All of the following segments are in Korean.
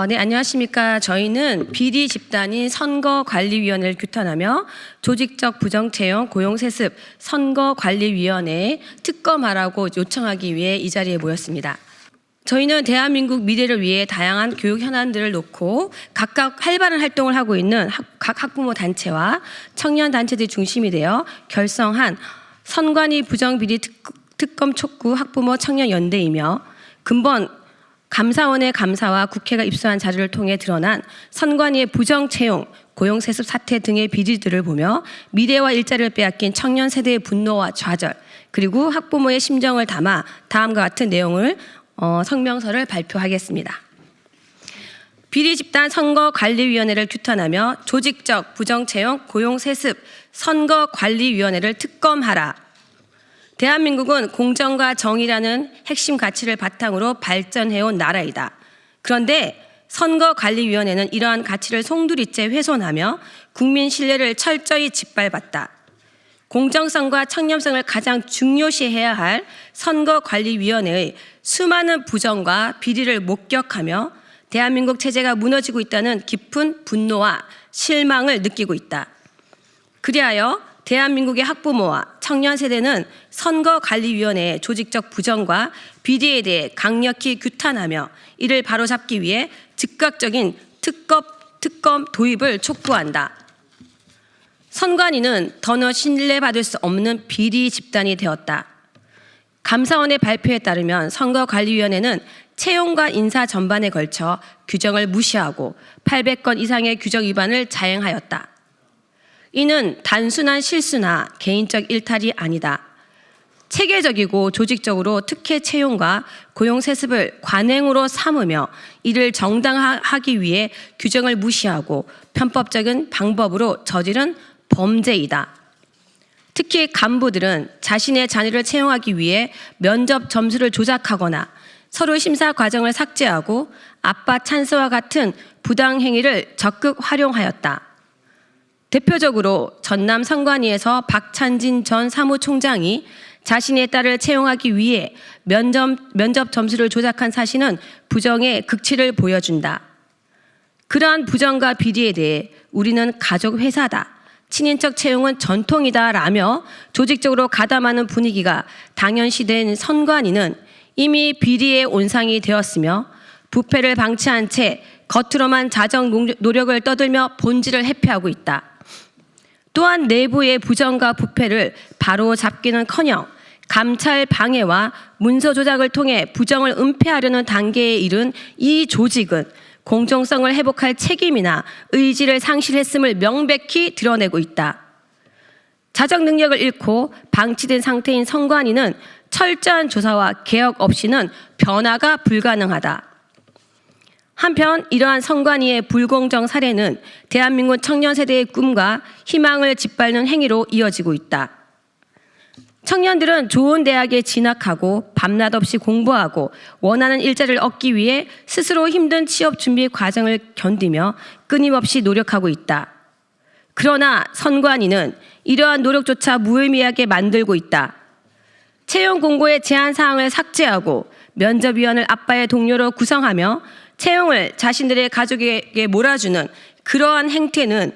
네, 안녕하십니까. 저희는 비리 집단인 선거관리위원회를 규탄하며 조직적 부정채용, 고용세습, 선거관리위원회에 특검하라고 요청하기 위해 이 자리에 모였습니다. 저희는 대한민국 미래를 위해 다양한 교육 현안들을 놓고 각각 활발한 활동을 하고 있는 각 학부모 단체와 청년 단체들이 중심이 되어 결성한 선관위 부정비리 특검 촉구 학부모 청년연대이며 근본 감사원의 감사와 국회가 입수한 자료를 통해 드러난 선관위의 부정채용, 고용세습 사태 등의 비리들을 보며 미래와 일자리를 빼앗긴 청년 세대의 분노와 좌절, 그리고 학부모의 심정을 담아 다음과 같은 내용을 성명서를 발표하겠습니다. 비리 집단 선거관리위원회를 규탄하며 조직적 부정채용, 고용세습, 선거관리위원회를 특검하라. 대한민국은 공정과 정의라는 핵심 가치를 바탕으로 발전해온 나라이다. 그런데 선거관리위원회는 이러한 가치를 송두리째 훼손하며 국민 신뢰를 철저히 짓밟았다. 공정성과 청렴성을 가장 중요시해야 할 선거관리위원회의 수많은 부정과 비리를 목격하며 대한민국 체제가 무너지고 있다는 깊은 분노와 실망을 느끼고 있다. 그리하여 대한민국의 학부모와 청년 세대는 선거관리위원회의 조직적 부정과 비리에 대해 강력히 규탄하며 이를 바로잡기 위해 즉각적인 특검 도입을 촉구한다. 선관위는 더는 신뢰받을 수 없는 비리 집단이 되었다. 감사원의 발표에 따르면 선거관리위원회는 채용과 인사 전반에 걸쳐 규정을 무시하고 800건 이상의 규정 위반을 자행하였다. 이는 단순한 실수나 개인적 일탈이 아니다. 체계적이고 조직적으로 특혜 채용과 고용 세습을 관행으로 삼으며 이를 정당화하기 위해 규정을 무시하고 편법적인 방법으로 저지른 범죄이다. 특히 간부들은 자신의 자녀를 채용하기 위해 면접 점수를 조작하거나 서류 심사 과정을 삭제하고 아빠 찬스와 같은 부당 행위를 적극 활용하였다. 대표적으로 전남 선관위에서 박찬진 전 사무총장이 자신의 딸을 채용하기 위해 면접 점수를 조작한 사실은 부정의 극치를 보여준다. 그러한 부정과 비리에 대해 우리는 가족 회사다, 친인척 채용은 전통이다라며 조직적으로 가담하는 분위기가 당연시된 선관위는 이미 비리의 온상이 되었으며 부패를 방치한 채 겉으로만 자정 노력을 떠들며 본질을 회피하고 있다. 또한 내부의 부정과 부패를 바로잡기는커녕 감찰 방해와 문서 조작을 통해 부정을 은폐하려는 단계에 이른 이 조직은 공정성을 회복할 책임이나 의지를 상실했음을 명백히 드러내고 있다. 자정 능력을 잃고 방치된 상태인 선관위는 철저한 조사와 개혁 없이는 변화가 불가능하다. 한편 이러한 선관위의 불공정 사례는 대한민국 청년 세대의 꿈과 희망을 짓밟는 행위로 이어지고 있다. 청년들은 좋은 대학에 진학하고 밤낮 없이 공부하고 원하는 일자리를 얻기 위해 스스로 힘든 취업 준비 과정을 견디며 끊임없이 노력하고 있다. 그러나 선관위는 이러한 노력조차 무의미하게 만들고 있다. 채용 공고의 제한 사항을 삭제하고 면접위원을 아빠의 동료로 구성하며 채용을 자신들의 가족에게 몰아주는 그러한 행태는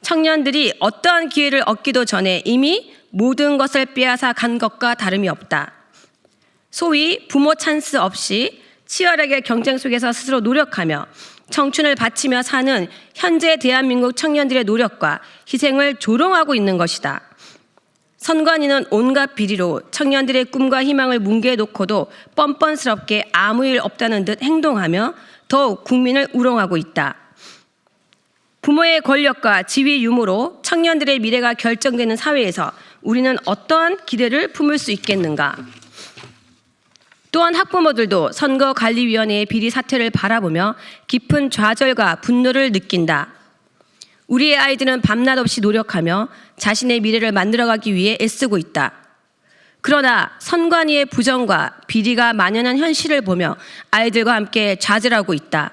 청년들이 어떠한 기회를 얻기도 전에 이미 모든 것을 빼앗아 간 것과 다름이 없다. 소위 부모 찬스 없이 치열하게 경쟁 속에서 스스로 노력하며 청춘을 바치며 사는 현재 대한민국 청년들의 노력과 희생을 조롱하고 있는 것이다. 선관위는 온갖 비리로 청년들의 꿈과 희망을 뭉개놓고도 뻔뻔스럽게 아무 일 없다는 듯 행동하며 더욱 국민을 우롱하고 있다. 부모의 권력과 지위 유무로 청년들의 미래가 결정되는 사회에서 우리는 어떠한 기대를 품을 수 있겠는가? 또한 학부모들도 선거관리위원회의 비리 사태를 바라보며 깊은 좌절과 분노를 느낀다. 우리의 아이들은 밤낮 없이 노력하며 자신의 미래를 만들어가기 위해 애쓰고 있다. 그러나 선관위의 부정과 비리가 만연한 현실을 보며 아이들과 함께 좌절하고 있다.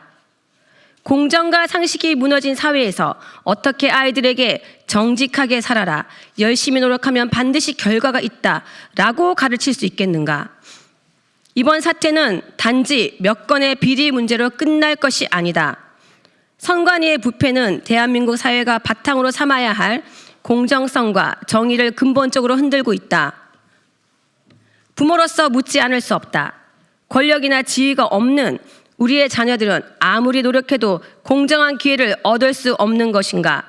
공정과 상식이 무너진 사회에서 어떻게 아이들에게 정직하게 살아라, 열심히 노력하면 반드시 결과가 있다 라고 가르칠 수 있겠는가? 이번 사태는 단지 몇 건의 비리 문제로 끝날 것이 아니다. 선관위의 부패는 대한민국 사회가 바탕으로 삼아야 할 공정성과 정의를 근본적으로 흔들고 있다. 부모로서 묻지 않을 수 없다. 권력이나 지위가 없는 우리의 자녀들은 아무리 노력해도 공정한 기회를 얻을 수 없는 것인가?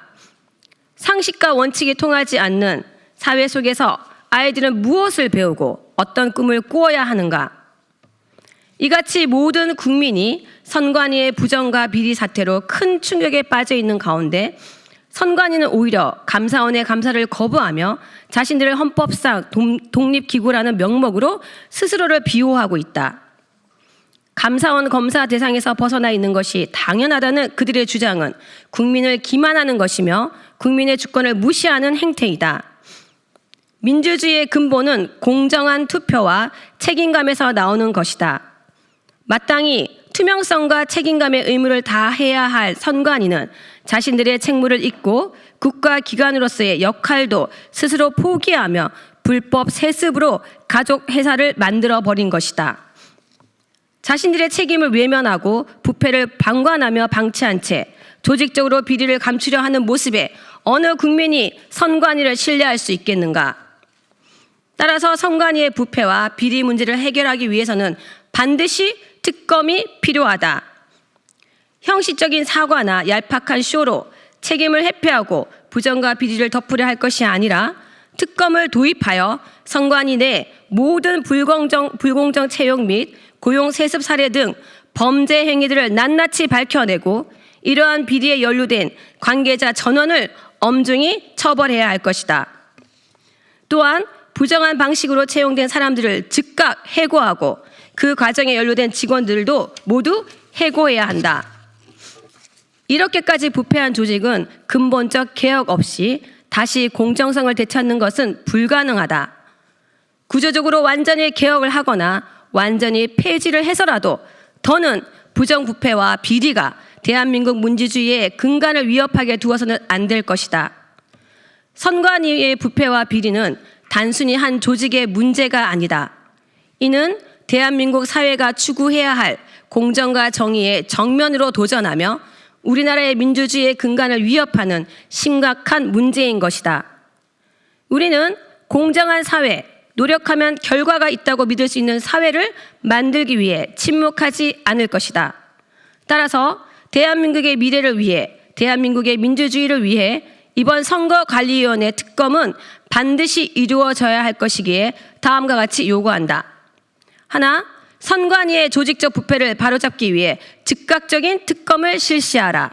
상식과 원칙이 통하지 않는 사회 속에서 아이들은 무엇을 배우고 어떤 꿈을 꾸어야 하는가? 이같이 모든 국민이 선관위의 부정과 비리 사태로 큰 충격에 빠져 있는 가운데 선관위는 오히려 감사원의 감사를 거부하며 자신들의 헌법상 독립기구라는 명목으로 스스로를 비호하고 있다. 감사원 검사 대상에서 벗어나 있는 것이 당연하다는 그들의 주장은 국민을 기만하는 것이며 국민의 주권을 무시하는 행태이다. 민주주의의 근본은 공정한 투표와 책임감에서 나오는 것이다. 마땅히 투명성과 책임감의 의무를 다해야 할 선관위는 자신들의 책무를 잊고 국가기관으로서의 역할도 스스로 포기하며 불법 세습으로 가족 회사를 만들어버린 것이다. 자신들의 책임을 외면하고 부패를 방관하며 방치한 채 조직적으로 비리를 감추려 하는 모습에 어느 국민이 선관위를 신뢰할 수 있겠는가? 따라서 선관위의 부패와 비리 문제를 해결하기 위해서는 반드시 특검이 필요하다. 형식적인 사과나 얄팍한 쇼로 책임을 회피하고 부정과 비리를 덮으려 할 것이 아니라 특검을 도입하여 선관위 내 모든 불공정 채용 및 고용 세습 사례 등 범죄 행위들을 낱낱이 밝혀내고 이러한 비리에 연루된 관계자 전원을 엄중히 처벌해야 할 것이다. 또한 부정한 방식으로 채용된 사람들을 즉각 해고하고 그 과정에 연루된 직원들도 모두 해고해야 한다. 이렇게까지 부패한 조직은 근본적 개혁 없이 다시 공정성을 되찾는 것은 불가능하다. 구조적으로 완전히 개혁을 하거나 완전히 폐지를 해서라도 더는 부정부패와 비리가 대한민국 민주주의의 근간을 위협하게 두어서는 안 될 것이다. 선관위의 부패와 비리는 단순히 한 조직의 문제가 아니다. 이는 대한민국 사회가 추구해야 할 공정과 정의의 정면으로 도전하며 우리나라의 민주주의의 근간을 위협하는 심각한 문제인 것이다. 우리는 공정한 사회, 노력하면 결과가 있다고 믿을 수 있는 사회를 만들기 위해 침묵하지 않을 것이다. 따라서 대한민국의 미래를 위해, 대한민국의 민주주의를 위해 이번 선거관리위원회 특검은 반드시 이루어져야 할 것이기에 다음과 같이 요구한다. 하나, 선관위의 조직적 부패를 바로잡기 위해 즉각적인 특검을 실시하라.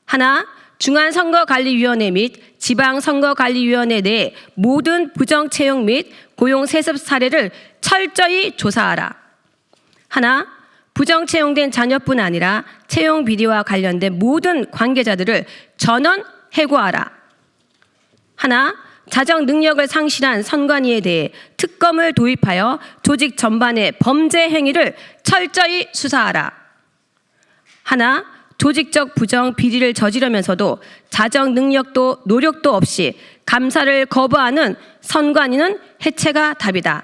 하나, 중앙선거관리위원회 및 지방선거관리위원회 내 모든 부정 채용 및 고용 세습 사례를 철저히 조사하라. 하나, 부정 채용된 자녀뿐 아니라 채용 비리와 관련된 모든 관계자들을 전원 해고하라. 하나, 자정 능력을 상실한 선관위에 대해 특검을 도입하여 조직 전반의 범죄 행위를 철저히 수사하라. 하나, 조직적 부정 비리를 저지르면서도 자정 능력도 노력도 없이 감사를 거부하는 선관위는 해체가 답이다.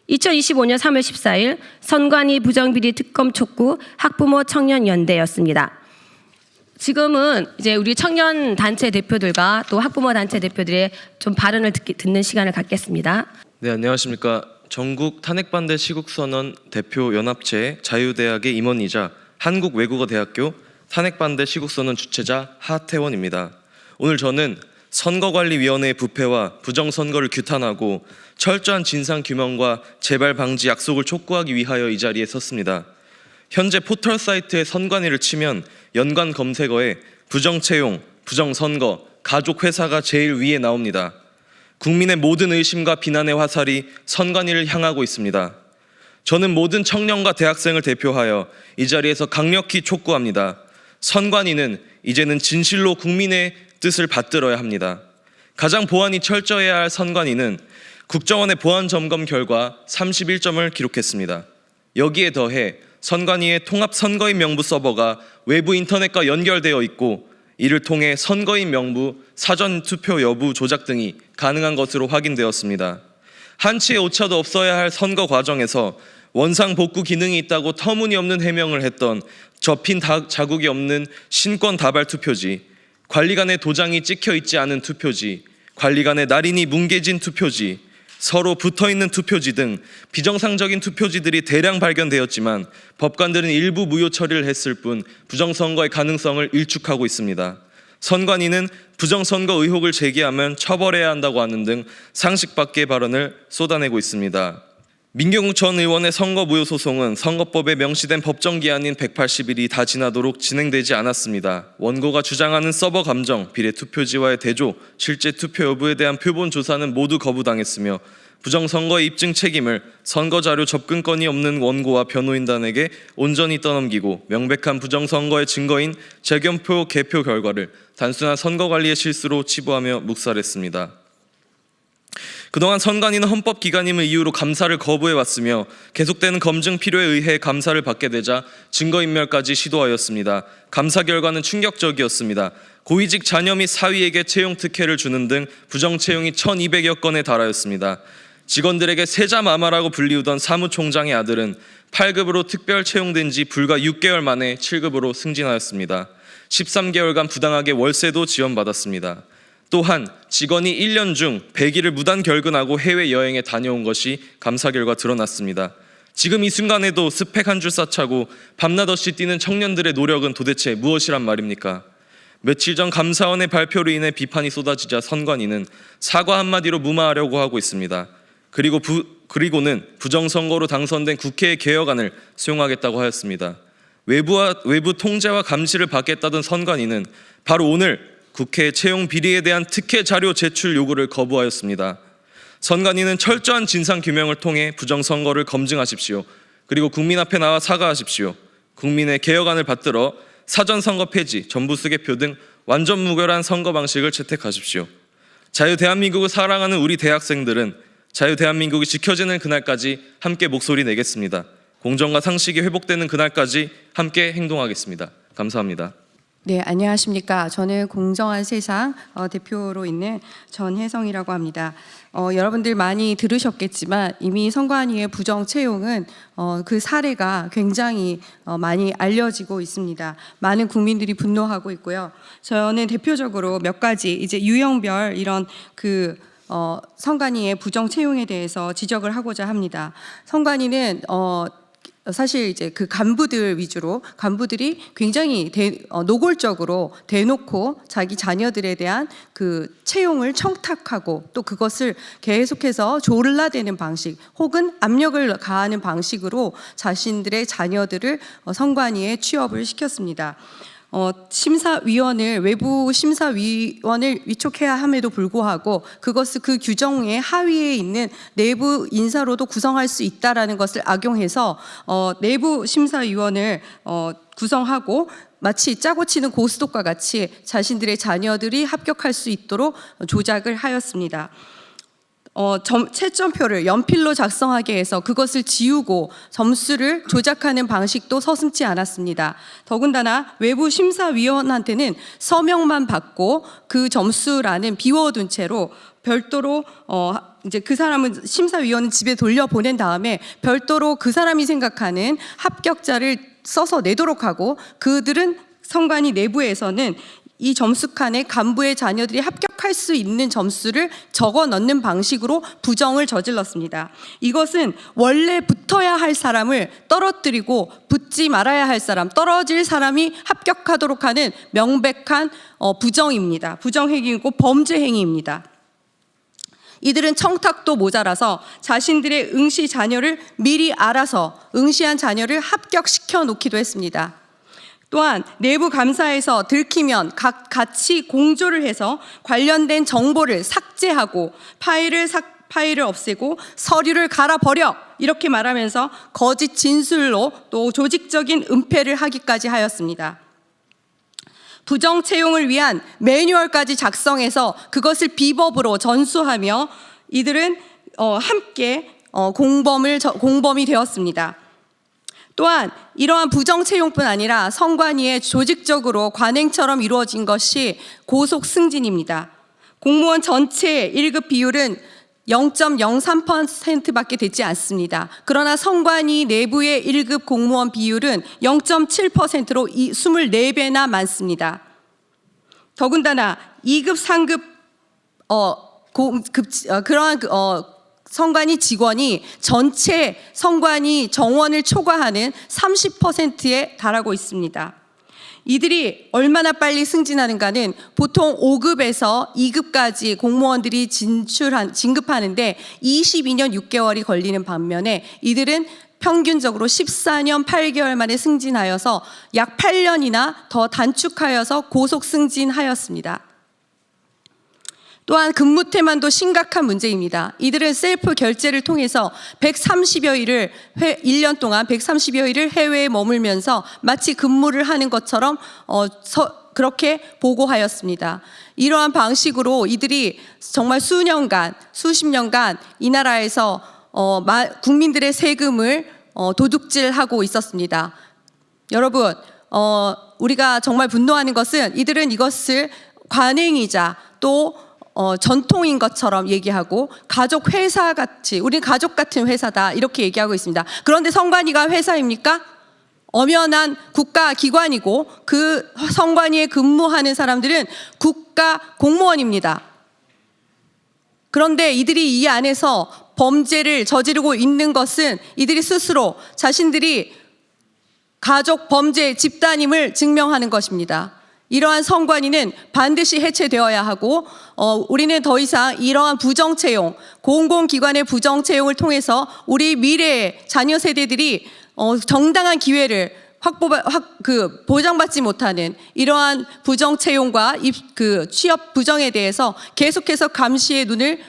2025년 3월 14일 선관위 부정비리 특검 촉구 학부모 청년연대였습니다. 지금은 이제 우리 청년 단체 대표들과 또 학부모 단체 대표들의 좀 발언을 듣는 시간을 갖겠습니다. 네, 안녕하십니까. 전국 탄핵반대 시국선언 대표 연합체 자유대학의 임원이자 한국외국어대학교 탄핵반대 시국선언 주최자 하태원입니다. 오늘 저는 선거관리위원회의 부패와 부정선거를 규탄하고 철저한 진상규명과 재발 방지 약속을 촉구하기 위하여 이 자리에 섰습니다. 현재 포털 사이트에 선관위를 치면 연관 검색어에 부정채용, 부정선거, 가족회사가 제일 위에 나옵니다. 국민의 모든 의심과 비난의 화살이 선관위를 향하고 있습니다. 저는 모든 청년과 대학생을 대표하여 이 자리에서 강력히 촉구합니다. 선관위는 이제는 진실로 국민의 뜻을 받들어야 합니다. 가장 보안이 철저해야 할 선관위는 국정원의 보안 점검 결과 31점을 기록했습니다. 여기에 더해 선관위의 통합 선거인 명부 서버가 외부 인터넷과 연결되어 있고 이를 통해 선거인 명부, 사전 투표 여부 조작 등이 가능한 것으로 확인되었습니다. 한치의 오차도 없어야 할 선거 과정에서 원상 복구 기능이 있다고 터무니없는 해명을 했던 접힌 자국이 없는 신권 다발 투표지, 관리관의 도장이 찍혀 있지 않은 투표지, 관리관의 날인이 뭉개진 투표지, 서로 붙어있는 투표지 등 비정상적인 투표지들이 대량 발견되었지만 법관들은 일부 무효 처리를 했을 뿐 부정선거의 가능성을 일축하고 있습니다. 선관위는 부정선거 의혹을 제기하면 처벌해야 한다고 하는 등 상식 밖의 발언을 쏟아내고 있습니다. 민경욱 전 의원의 선거 무효 소송은 선거법에 명시된 법정 기한인 180일이 다 지나도록 진행되지 않았습니다. 원고가 주장하는 서버 감정, 비례 투표지와의 대조, 실제 투표 여부에 대한 표본 조사는 모두 거부당했으며 부정선거의 입증 책임을 선거자료 접근권이 없는 원고와 변호인단에게 온전히 떠넘기고 명백한 부정선거의 증거인 재검표 개표 결과를 단순한 선거관리의 실수로 치부하며 묵살했습니다. 그동안 선관위는 헌법기관임을 이유로 감사를 거부해왔으며 계속되는 검증 필요에 의해 감사를 받게 되자 증거인멸까지 시도하였습니다. 감사 결과는 충격적이었습니다. 고위직 자녀 및 사위에게 채용 특혜를 주는 등 부정채용이 1200여 건에 달하였습니다. 직원들에게 세자마마라고 불리우던 사무총장의 아들은 8급으로 특별 채용된 지 불과 6개월 만에 7급으로 승진하였습니다. 13개월간 부당하게 월세도 지원받았습니다. 또한 직원이 1년 중 100일을 무단 결근하고 해외여행에 다녀온 것이 감사 결과 드러났습니다. 지금 이 순간에도 스펙 한 줄 쌓자고 밤낮 없이 뛰는 청년들의 노력은 도대체 무엇이란 말입니까? 며칠 전 감사원의 발표로 인해 비판이 쏟아지자 선관위는 사과 한마디로 무마하려고 하고 있습니다. 그리고는 부정선거로 당선된 국회의 개혁안을 수용하겠다고 하였습니다. 외부 통제와 감시를 받겠다던 선관위는 바로 오늘 국회 채용 비리에 대한 특혜 자료 제출 요구를 거부하였습니다. 선관위는 철저한 진상규명을 통해 부정선거를 검증하십시오. 그리고 국민 앞에 나와 사과하십시오. 국민의 개혁안을 받들어 사전선거 폐지, 전부수개표 등 완전 무결한 선거 방식을 채택하십시오. 자유대한민국을 사랑하는 우리 대학생들은 자유대한민국이 지켜지는 그날까지 함께 목소리 내겠습니다. 공정과 상식이 회복되는 그날까지 함께 행동하겠습니다. 감사합니다. 네, 안녕하십니까. 저는 공정한 세상 대표로 있는 전혜성이라고 합니다. 여러분들 많이 들으셨겠지만 이미 선관위의 부정 채용은 그 사례가 굉장히 많이 알려지고 있습니다. 많은 국민들이 분노하고 있고요. 저는 대표적으로 몇 가지 이제 유형별 이런 선관위의 부정 채용에 대해서 지적을 하고자 합니다. 선관위는 사실 이제 그 간부들 위주로 간부들이 굉장히 노골적으로 대놓고 자기 자녀들에 대한 그 채용을 청탁하고 또 그것을 계속해서 졸라대는 방식 혹은 압력을 가하는 방식으로 자신들의 자녀들을 선관위에 취업을 시켰습니다. 심사위원을 외부 심사위원을 위촉해야 함에도 불구하고 그것을 그 규정의 하위에 있는 내부 인사로도 구성할 수 있다라는 것을 악용해서 내부 심사위원을 구성하고 마치 짜고 치는 고스톱과 같이 자신들의 자녀들이 합격할 수 있도록 조작을 하였습니다. 채점표를 연필로 작성하게 해서 그것을 지우고 점수를 조작하는 방식도 서슴지 않았습니다. 더군다나 외부 심사위원한테는 서명만 받고 그 점수란은 비워둔 채로 별도로 이제 그 사람은 심사위원은 집에 돌려보낸 다음에 별도로 그 사람이 생각하는 합격자를 써서 내도록 하고 그들은 선관위 내부에서는 이 점수칸에 간부의 자녀들이 합격할 수 있는 점수를 적어 넣는 방식으로 부정을 저질렀습니다. 이것은 원래 붙어야 할 사람을 떨어뜨리고 붙지 말아야 할 사람, 떨어질 사람이 합격하도록 하는 명백한 부정입니다. 부정행위이고 범죄 행위입니다. 이들은 청탁도 모자라서 자신들의 응시 자녀를 미리 알아서 응시한 자녀를 합격시켜 놓기도 했습니다. 또한 내부 감사에서 들키면 같이 공조를 해서 관련된 정보를 삭제하고 파일을 없애고 서류를 갈아버려 이렇게 말하면서 거짓 진술로 또 조직적인 은폐를 하기까지 하였습니다. 부정 채용을 위한 매뉴얼까지 작성해서 그것을 비법으로 전수하며 이들은 함께 공범이 되었습니다. 또한 이러한 부정 채용뿐 아니라 선관위에 조직적으로 관행처럼 이루어진 것이 고속 승진입니다. 공무원 전체 1급 비율은 0.03%밖에 되지 않습니다. 그러나 선관위 내부의 1급 공무원 비율은 0.7%로 24배나 많습니다. 더군다나 2급, 3급 그러한 선관위 직원이 전체 선관위 정원을 초과하는 30%에 달하고 있습니다. 이들이 얼마나 빨리 승진하는가는 보통 5급에서 2급까지 공무원들이 진급하는데 22년 6개월이 걸리는 반면에 이들은 평균적으로 14년 8개월 만에 승진하여서 약 8년이나 더 단축하여서 고속 승진하였습니다. 또한 근무 태만도 심각한 문제입니다. 이들은 셀프 결제를 통해서 130여 일을 1년 동안 130여 일을 해외에 머물면서 마치 근무를 하는 것처럼 그렇게 보고하였습니다. 이러한 방식으로 이들이 정말 수년간, 수십 년간 이 나라에서 국민들의 세금을 도둑질하고 있었습니다. 여러분, 우리가 정말 분노하는 것은 이들은 이것을 관행이자 또 전통인 것처럼 얘기하고 가족 회사 같이 우리는 가족 같은 회사다 이렇게 얘기하고 있습니다. 그런데 선관위가 회사입니까? 엄연한 국가 기관이고 그 선관위에 근무하는 사람들은 국가 공무원입니다. 그런데 이들이 이 안에서 범죄를 저지르고 있는 것은 이들이 스스로 자신들이 가족 범죄 집단임을 증명하는 것입니다. 이러한 선관위는 반드시 해체되어야 하고 우리는 더 이상 이러한 부정채용, 공공기관의 부정채용을 통해서 우리 미래의 자녀 세대들이 정당한 기회를 보장받지 못하는 이러한 부정채용과 취업 부정에 대해서 계속해서 감시의 눈을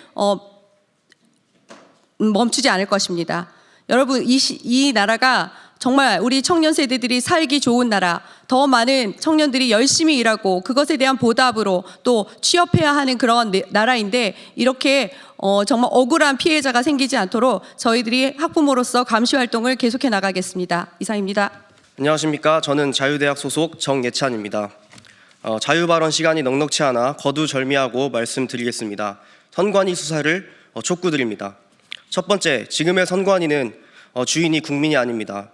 멈추지 않을 것입니다. 여러분, 이 나라가 정말 우리 청년 세대들이 살기 좋은 나라, 더 많은 청년들이 열심히 일하고 그것에 대한 보답으로 또 취업해야 하는 그런 나라인데 이렇게 정말 억울한 피해자가 생기지 않도록 저희들이 학부모로서 감시 활동을 계속해 나가겠습니다. 이상입니다. 안녕하십니까. 저는 자유대학 소속 정예찬입니다. 자유발언 시간이 넉넉치 않아 거두절미하고 말씀드리겠습니다. 선관위 수사를 촉구드립니다. 첫 번째, 지금의 선관위는 주인이 국민이 아닙니다.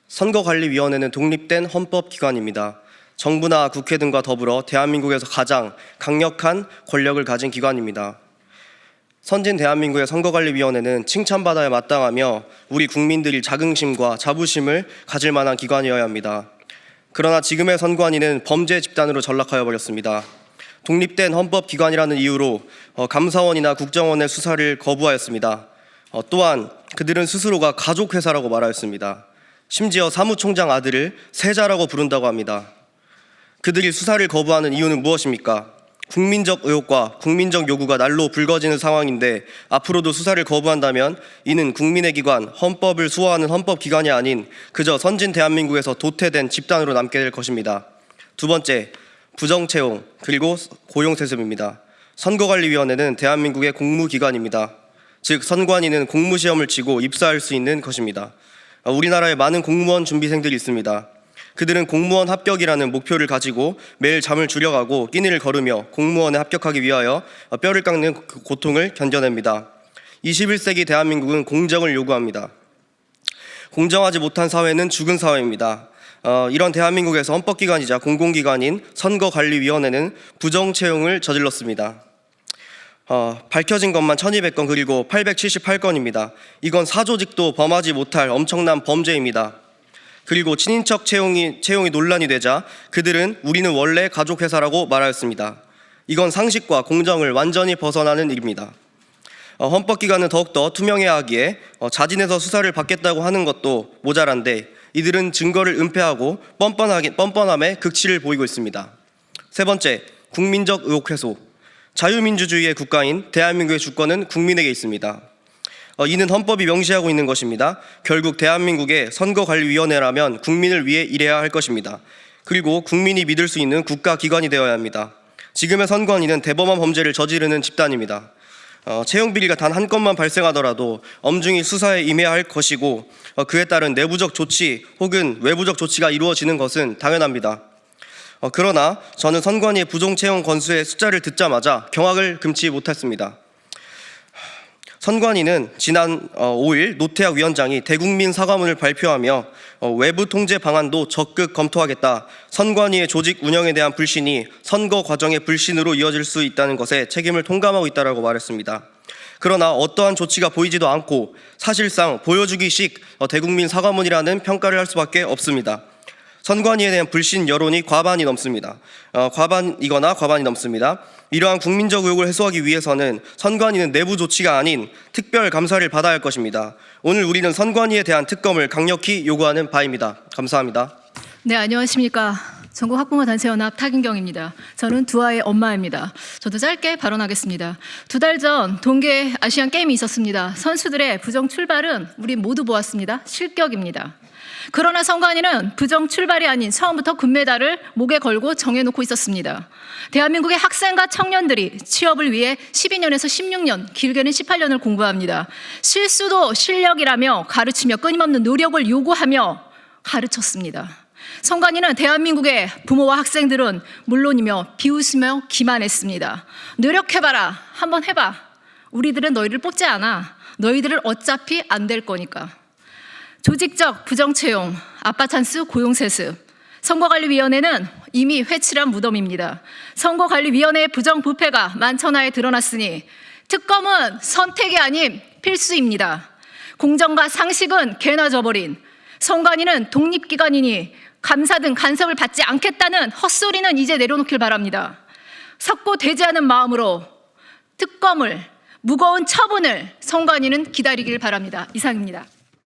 선거관리위원회는 독립된 헌법기관입니다. 정부나 국회 등과 더불어 대한민국에서 가장 강력한 권력을 가진 기관입니다. 선진 대한민국의 선거관리위원회는 칭찬받아야 마땅하며 우리 국민들이 자긍심과 자부심을 가질 만한 기관이어야 합니다. 그러나 지금의 선관위는 범죄 집단으로 전락하여 버렸습니다. 독립된 헌법기관이라는 이유로 감사원이나 국정원의 수사를 거부하였습니다. 또한 그들은 스스로가 가족회사라고 말하였습니다. 심지어 사무총장 아들을 세자라고 부른다고 합니다. 그들이 수사를 거부하는 이유는 무엇입니까? 국민적 의혹과 국민적 요구가 날로 불거지는 상황인데 앞으로도 수사를 거부한다면 이는 국민의 기관, 헌법을 수호하는 헌법기관이 아닌 그저 선진 대한민국에서 도태된 집단으로 남게 될 것입니다. 두 번째, 부정채용 그리고 고용세습입니다. 선거관리위원회는 대한민국의 공무기관입니다. 즉 선관위는 공무시험을 치고 입사할 수 있는 것입니다. 우리나라에 많은 공무원 준비생들이 있습니다. 그들은 공무원 합격이라는 목표를 가지고 매일 잠을 줄여가고 끼니를 거르며 공무원에 합격하기 위하여 뼈를 깎는 고통을 견뎌냅니다. 21세기 대한민국은 공정을 요구합니다. 공정하지 못한 사회는 죽은 사회입니다. 이런 대한민국에서 헌법기관이자 공공기관인 선거관리위원회는 부정채용을 저질렀습니다. 밝혀진 것만 1200건 그리고 878건입니다. 이건 사조직도 범하지 못할 엄청난 범죄입니다. 그리고 친인척 채용이 논란이 되자 그들은 우리는 원래 가족회사라고 말하였습니다. 이건 상식과 공정을 완전히 벗어나는 일입니다. 헌법기관은 더욱더 투명해야 하기에 자진해서 수사를 받겠다고 하는 것도 모자란데 이들은 증거를 은폐하고 뻔뻔함에 극치를 보이고 있습니다. 세 번째, 국민적 의혹 해소. 자유민주주의의 국가인 대한민국의 주권은 국민에게 있습니다. 이는 헌법이 명시하고 있는 것입니다. 결국 대한민국의 선거관리위원회라면 국민을 위해 일해야 할 것입니다. 그리고 국민이 믿을 수 있는 국가기관이 되어야 합니다. 지금의 선관위는 대범한 범죄를 저지르는 집단입니다. 채용비리가 단 한 건만 발생하더라도 엄중히 수사에 임해야 할 것이고 그에 따른 내부적 조치 혹은 외부적 조치가 이루어지는 것은 당연합니다. 그러나 저는 선관위의 부정채용 건수의 숫자를 듣자마자 경악을 금치 못했습니다. 선관위는 지난 5일 노태학 위원장이 대국민 사과문을 발표하며 외부 통제 방안도 적극 검토하겠다. 선관위의 조직 운영에 대한 불신이 선거 과정의 불신으로 이어질 수 있다는 것에 책임을 통감하고 있다라고 말했습니다. 그러나 어떠한 조치가 보이지도 않고 사실상 보여주기식 대국민 사과문이라는 평가를 할 수밖에 없습니다. 선관위에 대한 불신 여론이 과반이 넘습니다. 과반이 넘습니다. 이러한 국민적 의혹을 해소하기 위해서는 선관위는 내부 조치가 아닌 특별 감사를 받아야 할 것입니다. 오늘 우리는 선관위에 대한 특검을 강력히 요구하는 바입니다. 감사합니다. 네, 안녕하십니까. 전국 학부모 단체 연합 타긴경입니다. 저는 두 아이의 엄마입니다. 저도 짧게 발언하겠습니다. 2달 전 동계 아시안 게임이 있었습니다. 선수들의 부정 출발은 우리 모두 보았습니다. 실격입니다. 그러나 선관위는 부정 출발이 아닌 처음부터 금메달을 목에 걸고 정해놓고 있었습니다. 대한민국의 학생과 청년들이 취업을 위해 12년에서 16년, 길게는 18년을 공부합니다. 실수도 실력이라며 가르치며 끊임없는 노력을 요구하며 가르쳤습니다. 선관위는 대한민국의 부모와 학생들은 물론이며 비웃으며 기만했습니다. 노력해봐라. 한번 해봐. 우리들은 너희를 뽑지 않아. 너희들은 어차피 안 될 거니까. 조직적 부정채용, 아빠찬스 고용세습. 선거관리위원회는 이미 회칠한 무덤입니다. 선거관리위원회의 부정부패가 만천하에 드러났으니 특검은 선택이 아닌 필수입니다. 공정과 상식은 개나 져버린 선관위는 독립기관이니 감사 등 간섭을 받지 않겠다는 헛소리는 이제 내려놓길 바랍니다. 석고되지 않은 마음으로 특검을, 무거운 처분을 선관위는 기다리길 바랍니다. 이상입니다.